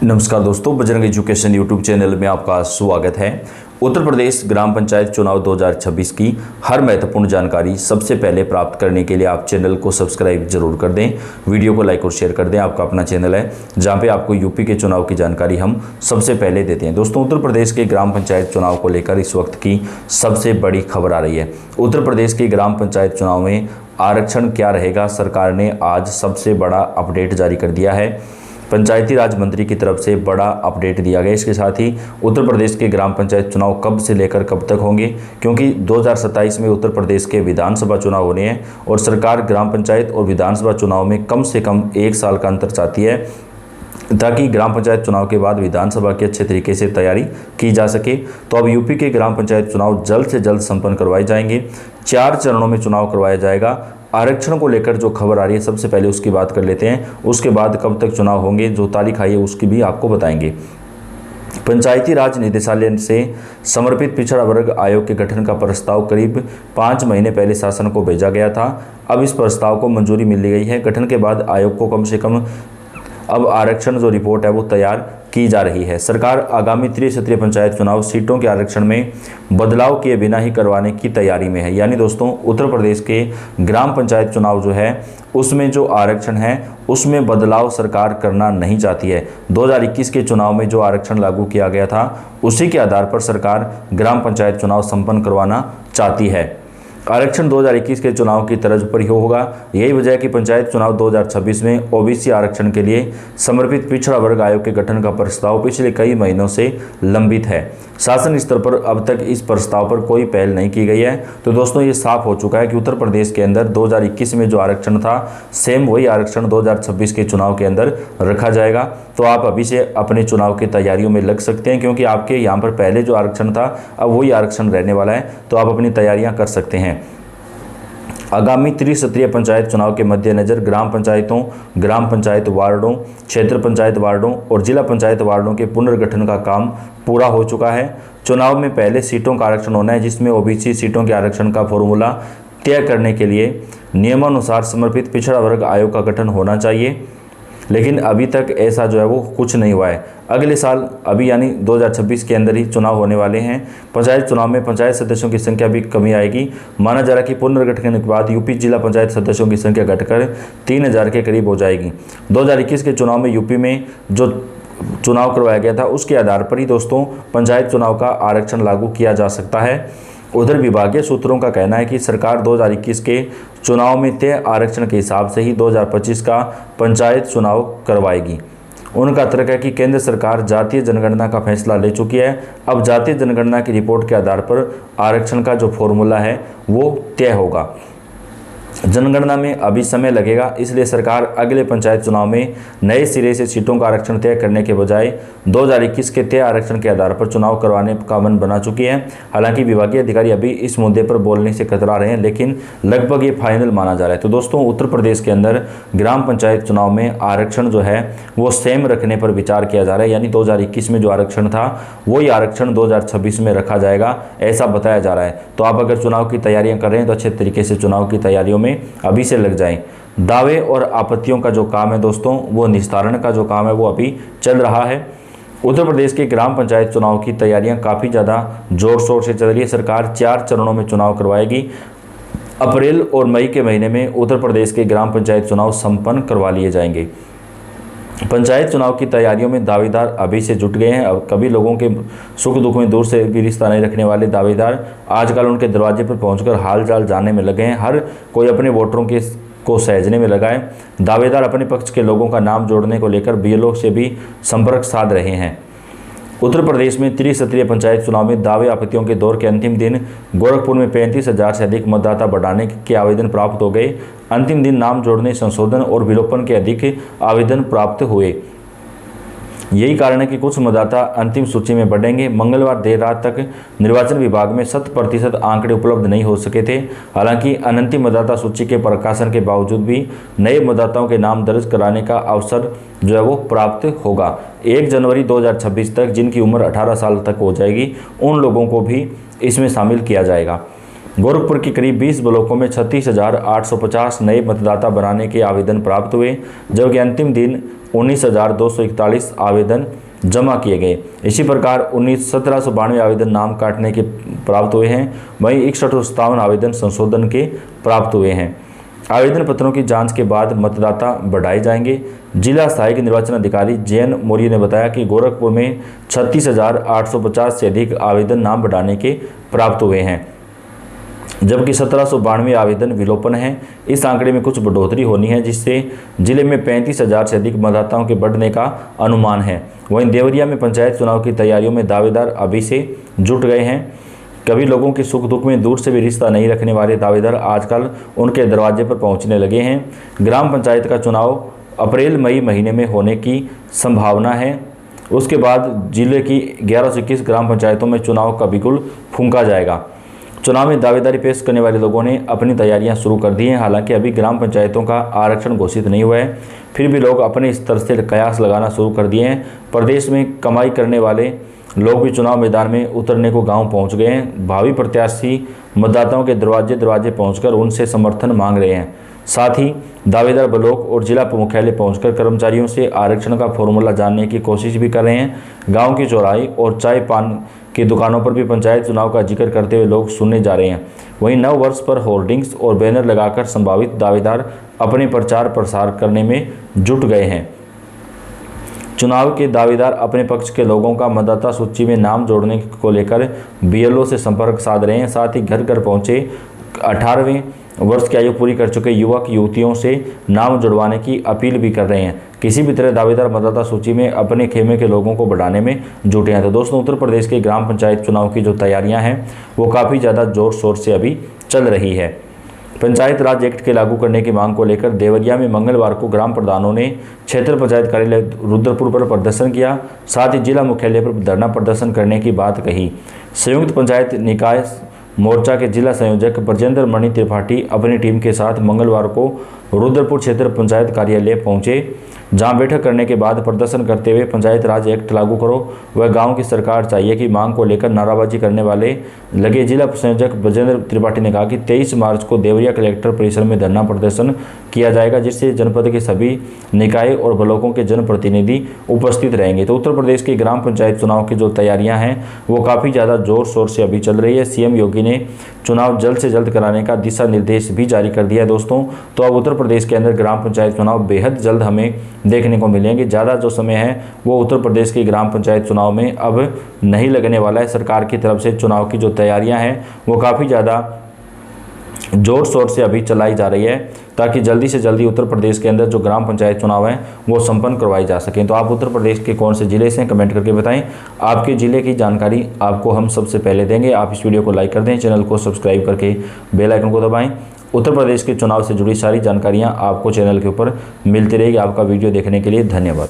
नमस्कार दोस्तों, Bajrang education YouTube channel में आपका स्वागत है। उत्तर प्रदेश ग्राम पंचायत चुनाव 2026 की हर महत्वपूर्ण जानकारी सबसे पहले प्राप्त करने के लिए आप चैनल को सब्सक्राइब जरूर कर दें, वीडियो को लाइक और शेयर कर दें। आपका अपना चैनल है जहां पे आपको यूपी के चुनाव की जानकारी हम सबसे पहले देते हैं। दोस्तों, उत्तर प्रदेश के ग्राम पंचायत चुनाव को लेकर इस वक्त की सबसे बड़ी खबर आ रही है। उत्तर प्रदेश के ग्राम पंचायत चुनाव में आरक्षण क्या रहेगा, सरकार ने आज सबसे बड़ा अपडेट जारी कर दिया है। पंचायती राज मंत्री की तरफ से बड़ा अपडेट दिया गया। इसके साथ ही उत्तर प्रदेश के ग्राम पंचायत चुनाव कब से लेकर कब तक होंगे, क्योंकि 2027 में उत्तर प्रदेश के विधानसभा चुनाव होने हैं और सरकार ग्राम पंचायत और विधानसभा चुनाव में कम से कम 1 साल का अंतर चाहती है, ताकि ग्राम पंचायत चुनाव के बाद विधानसभा की अच्छे तरीके से तैयारी की जा सके। तो अब यूपी के ग्राम पंचायत चुनाव जल्द से जल्द संपन्न करवाए जाएंगे। 4 चरणों में चुनाव करवाया जाएगा। आरक्षण को लेकर जो खबर आ रही है, सबसे पहले उसकी बात कर लेते हैं। उसके बाद कब तक चुनाव होंगे, जो तारीख आई है उसकी भी आपको बताएंगे। पंचायती राज निदेशालय से समर्पित पिछड़ा वर्ग आयोग के गठन का प्रस्ताव करीब 5 महीने पहले शासन को भेजा गया था। अब इस प्रस्ताव को मंजूरी मिल गई है। गठन के बाद आयोग को कम से कम अब आरक्षण जो रिपोर्ट है वो तैयार की जा रही है। सरकार आगामी त्रिस्तरीय पंचायत चुनाव सीटों के आरक्षण में बदलाव किए बिना ही करवाने की तैयारी में है। यानी दोस्तों, उत्तर प्रदेश के ग्राम पंचायत चुनाव जो है उसमें जो आरक्षण है उसमें बदलाव सरकार करना नहीं चाहती है। 2021 के चुनाव में जो आरक्षण लागू किया गया था उसी के आधार पर सरकार ग्राम पंचायत चुनाव संपन्न करवाना चाहती है। आरक्षण 2021 के चुनाव की तर्ज पर ही होगा। यही वजह है कि पंचायत चुनाव 2026 में ओबीसी आरक्षण के लिए समर्पित पिछड़ा वर्ग आयोग के गठन का प्रस्ताव पिछले कई महीनों से लंबित है। शासन स्तर पर अब तक इस प्रस्ताव पर कोई पहल नहीं की गई है। तो दोस्तों, ये साफ हो चुका है कि उत्तर प्रदेश के अंदर 2021 में जो आरक्षण था सेम वही आरक्षण 2026 के चुनाव के अंदर रखा जाएगा। तो आप अभी से अपने चुनाव की तैयारियों में लग सकते हैं, क्योंकि आपके यहाँ पर पहले जो आरक्षण था अब वही आरक्षण रहने वाला है। तो आप अपनी तैयारियां कर सकते हैं। आगामी त्रिस्तरीय पंचायत चुनाव के मद्देनजर ग्राम पंचायतों, ग्राम पंचायत वार्डों, क्षेत्र पंचायत वार्डों और जिला पंचायत वार्डों के पुनर्गठन का काम पूरा हो चुका है। चुनाव में पहले सीटों का आरक्षण होना है, जिसमें ओबीसी सीटों के आरक्षण का फॉर्मूला तय करने के लिए नियमानुसार समर्पित पिछड़ा वर्ग आयोग का गठन होना चाहिए। लेकिन अभी तक ऐसा जो है वो कुछ नहीं हुआ है। अगले साल अभी यानी 2026 के अंदर ही चुनाव होने वाले हैं। पंचायत चुनाव में पंचायत सदस्यों की संख्या भी कमी आएगी। माना जा रहा है कि पुनर्गठन के बाद यूपी जिला पंचायत सदस्यों की संख्या घटकर 3000 के करीब हो जाएगी। 2021 के चुनाव में यूपी में जो चुनाव करवाया गया था उसके आधार पर ही दोस्तों पंचायत चुनाव का आरक्षण लागू किया जा सकता है। उधर विभागीय सूत्रों का कहना है कि सरकार 2021 के चुनाव में तय आरक्षण के हिसाब से ही 2025 का पंचायत चुनाव करवाएगी। उनका तर्क है कि केंद्र सरकार जातीय जनगणना का फैसला ले चुकी है। अब जातीय जनगणना की रिपोर्ट के आधार पर आरक्षण का जो फॉर्मूला है वो तय होगा। जनगणना में अभी समय लगेगा, इसलिए सरकार अगले पंचायत चुनाव में नए सिरे से सीटों का आरक्षण तय करने के बजाय 2021 के तय आरक्षण के आधार पर चुनाव करवाने का मन बना चुकी है। हालांकि विभागीय अधिकारी अभी इस मुद्दे पर बोलने से कतरा रहे हैं, लेकिन लगभग ये फाइनल माना जा रहा है। तो दोस्तों, उत्तर प्रदेश के अंदर ग्राम पंचायत चुनाव में आरक्षण जो है वो सेम रखने पर विचार किया जा रहा है। यानी 2021 में जो आरक्षण था वही आरक्षण 2026 में रखा जाएगा, ऐसा बताया जा रहा है। तो आप अगर चुनाव की तैयारियां कर रहे हैं तो अच्छे तरीके से चुनाव की तैयारियों में अभी से लग जाएं। दावे और आपत्तियों का जो काम है दोस्तों, वो निस्तारण का जो काम है वो अभी चल रहा है। उत्तर प्रदेश के ग्राम पंचायत चुनाव की तैयारियां काफ़ी ज़्यादा जोर शोर से चल रही है। सरकार 4 चरणों में चुनाव करवाएगी। अप्रैल और मई के महीने में उत्तर प्रदेश के ग्राम पंचायत चुनाव संपन्न करवा लिए जाएंगे। पंचायत चुनाव की तैयारियों में दावेदार अभी से जुट गए हैं। अब कभी लोगों के सुख दुख में दूर से भी रिश्ता नहीं रखने वाले दावेदार आजकल उनके दरवाजे पर पहुंचकर हाल चाल जानने में लगे हैं। हर कोई अपने वोटरों को सहेजने में लगा है। दावेदार अपने पक्ष के लोगों का नाम जोड़ने को लेकर बीएलओ से भी संपर्क साध रहे हैं। उत्तर प्रदेश में त्रिस्तरीय पंचायत चुनाव में दावे आपत्तियों के दौर के अंतिम दिन गोरखपुर में 35,000 से अधिक मतदाता बढ़ाने के आवेदन प्राप्त हो गए। अंतिम दिन नाम जोड़ने, संशोधन और विलोपन के अधिक आवेदन प्राप्त हुए। यही कारण है कि कुछ मतदाता अंतिम सूची में बढ़ेंगे। मंगलवार देर रात तक निर्वाचन विभाग में 100% आंकड़े उपलब्ध नहीं हो सके थे। हालांकि अंतिम मतदाता सूची के प्रकाशन के बावजूद भी नए मतदाताओं के नाम दर्ज कराने का अवसर जो है वो प्राप्त होगा। 1 जनवरी 2026 तक जिनकी उम्र 18 साल तक हो जाएगी उन लोगों को भी इसमें शामिल किया जाएगा। गोरखपुर के करीब 20 ब्लॉकों में 36,850 नए मतदाता बनाने के आवेदन प्राप्त हुए, जबकि अंतिम दिन 19,241 आवेदन जमा किए गए। इसी प्रकार 1792 आवेदन नाम काटने के प्राप्त हुए हैं। वहीं 6157 आवेदन संशोधन के प्राप्त हुए हैं। आवेदन पत्रों की जांच के बाद मतदाता बढ़ाए जाएंगे। जिला सहायक निर्वाचन अधिकारी जैन मौर्य ने बताया कि गोरखपुर में 36,850 से अधिक आवेदन नाम बढ़ाने के प्राप्त हुए हैं, जबकि 1792 आवेदन विलोपन हैं। इस आंकड़े में कुछ बढ़ोतरी होनी है, जिससे जिले में 35,000 से अधिक मतदाताओं के बढ़ने का अनुमान है। वहीं देवरिया में पंचायत चुनाव की तैयारियों में दावेदार अभी से जुट गए हैं। कभी लोगों के सुख दुख में दूर से भी रिश्ता नहीं रखने वाले दावेदार आजकल उनके दरवाजे पर पहुंचने लगे हैं। ग्राम पंचायत का चुनाव अप्रैल मई महीने में होने की संभावना है। उसके बाद जिले की 11 से 21 ग्राम पंचायतों में चुनाव का बिगुल फूंका जाएगा। चुनाव में दावेदारी पेश करने वाले लोगों ने अपनी तैयारियां शुरू कर दी हैं। हालांकि अभी ग्राम पंचायतों का आरक्षण घोषित नहीं हुआ है, फिर भी लोग अपने स्तर से कयास लगाना शुरू कर दिए हैं। प्रदेश में कमाई करने वाले लोग भी चुनाव मैदान में उतरने को गांव पहुंच गए हैं। भावी प्रत्याशी मतदाताओं के दरवाजे पहुंचकर उनसे समर्थन मांग रहे हैं। साथ ही दावेदार ब्लॉक और जिला मुख्यालय पहुंचकर कर्मचारियों से आरक्षण का फॉर्मूला जानने की कोशिश भी कर रहे हैं। गांव की चौराहे और चाय पान की दुकानों पर भी पंचायत चुनाव का जिक्र करते हुए लोग सुनने जा रहे हैं। वहीं नव वर्ष पर होर्डिंग्स और बैनर लगाकर संभावित दावेदार अपने प्रचार प्रसार करने में जुट गए हैं। चुनाव के दावेदार अपने पक्ष के लोगों का मतदाता सूची में नाम जोड़ने को लेकर बीएलओ से संपर्क साध रहे हैं। साथ ही घर घर पहुंचे 18वें वर्ष की आयु पूरी कर चुके युवक युवतियों से नाम जुड़वाने की अपील भी कर रहे हैं। किसी भी तरह दावेदार मतदाता सूची में अपने खेमे के लोगों को बढ़ाने में जुटे हैं। तो दोस्तों, उत्तर प्रदेश के ग्राम पंचायत चुनाव की जो तैयारियां हैं वो काफ़ी ज़्यादा जोर शोर से अभी चल रही है। पंचायत राज एक्ट के लागू करने की मांग को लेकर देवरिया में मंगलवार को ग्राम प्रधानों ने क्षेत्र पंचायत कार्यालय रुद्रपुर पर प्रदर्शन किया। साथ ही जिला मुख्यालय पर धरना प्रदर्शन करने की बात कही। संयुक्त पंचायत निकाय मोर्चा के जिला संयोजक ब्रजेंद्र मणि त्रिपाठी अपनी टीम के साथ मंगलवार को रुद्रपुर क्षेत्र पंचायत कार्यालय पहुंचे, जहां बैठक करने के बाद प्रदर्शन करते हुए पंचायत राज एक्ट लागू करो वह गांव की सरकार चाहिए की मांग को लेकर नाराबाजी करने वाले लगे। जिला संयोजक ब्रजेंद्र त्रिपाठी ने कहा कि 23 मार्च को देवरिया कलेक्टर परिसर में धरना प्रदर्शन किया जाएगा, जिससे जनपद के सभी निकाय और ब्लॉकों के जनप्रतिनिधि उपस्थित रहेंगे। तो उत्तर प्रदेश के ग्राम पंचायत चुनाव की जो तैयारियां हैं वो काफ़ी ज़्यादा जोर शोर से अभी चल रही है। सीएम योगी ने चुनाव जल्द से जल्द कराने का दिशा निर्देश भी जारी कर दिया है दोस्तों। तो अब उत्तर प्रदेश के अंदर ग्राम पंचायत चुनाव बेहद जल्द हमें देखने को मिलेंगे। ज़्यादा जो समय है वो उत्तर प्रदेश के ग्राम पंचायत चुनाव में अब नहीं लगने वाला है। सरकार की तरफ से चुनाव की जो तैयारियां हैं वो काफ़ी ज़्यादा जोर शोर से अभी चलाई जा रही है, ताकि जल्दी से जल्दी उत्तर प्रदेश के अंदर जो ग्राम पंचायत चुनाव हैं वो संपन्न करवाई जा सकें। तो आप उत्तर प्रदेश के कौन से जिले से हैं कमेंट करके बताएं। आपके ज़िले की जानकारी आपको हम सबसे पहले देंगे। आप इस वीडियो को लाइक कर दें, चैनल को सब्सक्राइब करके बेल आइकन को दबाएं। उत्तर प्रदेश के चुनाव से जुड़ी सारी जानकारियाँ आपको चैनल के ऊपर मिलती रहेगी। आपका वीडियो देखने के लिए धन्यवाद।